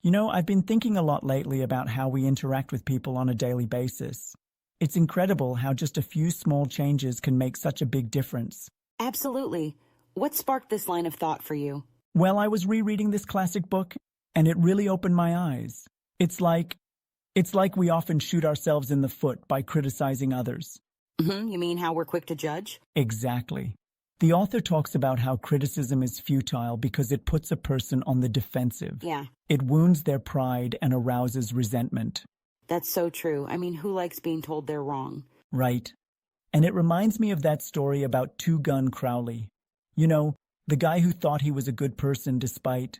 I've been thinking a lot lately about how we interact with people on a daily basis. It's incredible how just a few small changes can make such a big difference. Absolutely. What sparked this line of thought for you? Well, I was rereading this classic book, and it really opened my eyes. It's like we often shoot ourselves in the foot by criticizing others. You mean how we're quick to judge? Exactly. The author talks about how criticism is futile because it puts a person on the defensive. Yeah, It wounds their pride and arouses resentment. that's so true. I mean, who likes being told they're wrong? Right. And it reminds me of that story about Two Gun Crowley. The guy who thought he was a good person despite,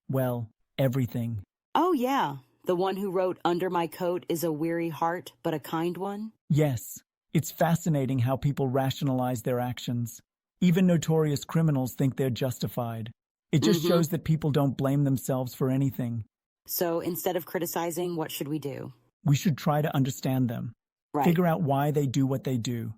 well, everything. Oh, yeah. The one who wrote, "Under my coat is a weary heart, but a kind one." Yes, it's fascinating how people rationalize their actions. Even notorious criminals think they're justified. It just shows that people don't blame themselves for anything. So instead of criticizing, what should we do? We should try to understand them, Right. figure out why they do what they do.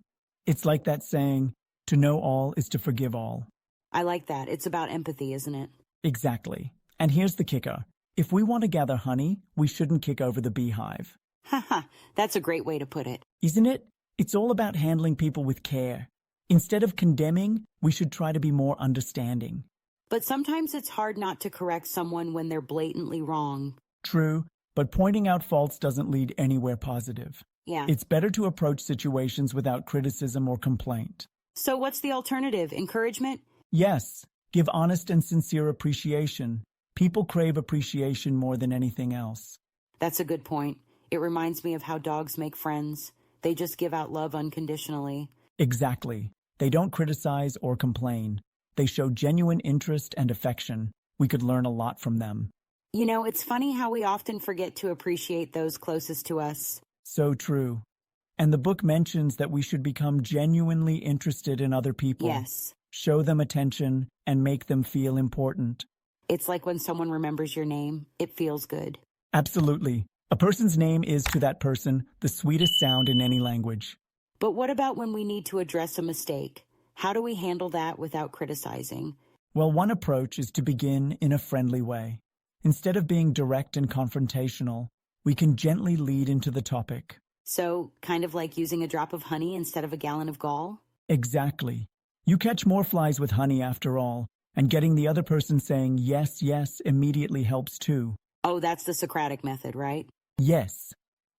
It's like that saying, to know all is to forgive all. I like that. It's about empathy, isn't it? Exactly. And here's the kicker. If we want to gather honey, we shouldn't kick over the beehive. Haha, that's a great way to put it. Isn't it? It's all about handling people with care. Instead of condemning, we should try to be more understanding. But sometimes it's hard not to correct someone when they're blatantly wrong. True, but pointing out faults doesn't lead anywhere positive. Yeah. It's better to approach situations without criticism or complaint. So what's the alternative? Encouragement? Yes, give honest and sincere appreciation. People crave appreciation more than anything else. That's a good point. It reminds me of how dogs make friends. They just give out love unconditionally. Exactly. They don't criticize or complain. They show genuine interest and affection. We could learn a lot from them. It's funny how we often forget to appreciate those closest to us. So true. And the book mentions that we should become genuinely interested in other people. Yes. Show them attention and make them feel important. It's like when someone remembers your name, it feels good. Absolutely. A person's name is, to that person, the sweetest sound in any language. But what about when we need to address a mistake? How do we handle that without criticizing? Well, one approach is to begin in a friendly way. Instead of being direct and confrontational, we can gently lead into the topic. So, kind of like using a drop of honey instead of a gallon of gall? Exactly. You catch more flies with honey after all, and getting the other person saying yes, yes immediately helps too. Oh, that's the Socratic method, right? Yes.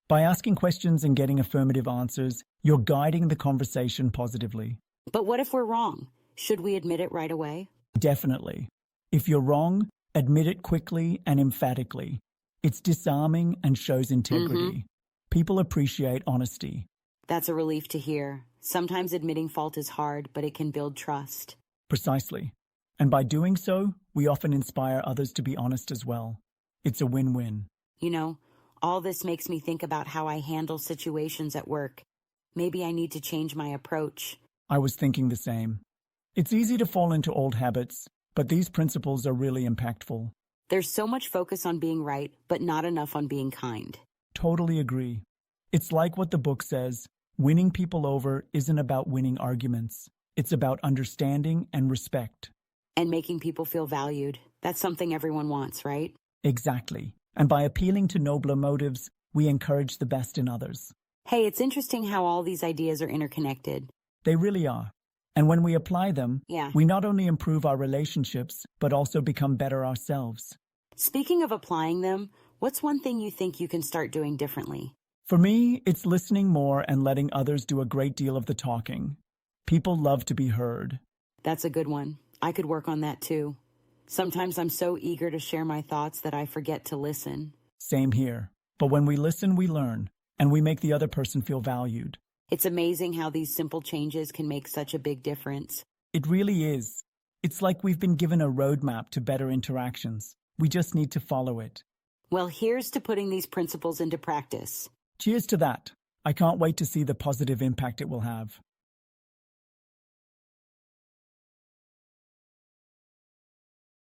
By asking questions and getting affirmative answers, you're guiding the conversation positively. But what if we're wrong? Should we admit it right away? Definitely. If you're wrong, admit it quickly and emphatically. It's disarming and shows integrity. People appreciate honesty. That's a relief to hear. Sometimes admitting fault is hard, but it can build trust. Precisely. And by doing so, we often inspire others to be honest as well. It's a win-win. All this makes me think about how I handle situations at work. Maybe I need to change my approach. I was thinking the same. It's easy to fall into old habits, but these principles are really impactful. There's so much focus on being right, but not enough on being kind. Totally agree. It's like what the book says, winning people over isn't about winning arguments. It's about understanding and respect. And making people feel valued. That's something everyone wants, right? Exactly. And by appealing to nobler motives, we encourage the best in others. Hey, it's interesting how all these ideas are interconnected. They really are. And when we apply them, Yeah. we not only improve our relationships, but also become better ourselves. Speaking of applying them, what's one thing you think you can start doing differently? For me, it's listening more and letting others do a great deal of the talking. People love to be heard. That's a good one. I could work on that too. Sometimes I'm so eager to share my thoughts that I forget to listen. Same here. But when we listen, we learn, and we make the other person feel valued. It's amazing how these simple changes can make such a big difference. It really is. It's like we've been given a roadmap to better interactions. We just need to follow it. Well, here's to putting these principles into practice. Cheers to that. I can't wait to see the positive impact it will have.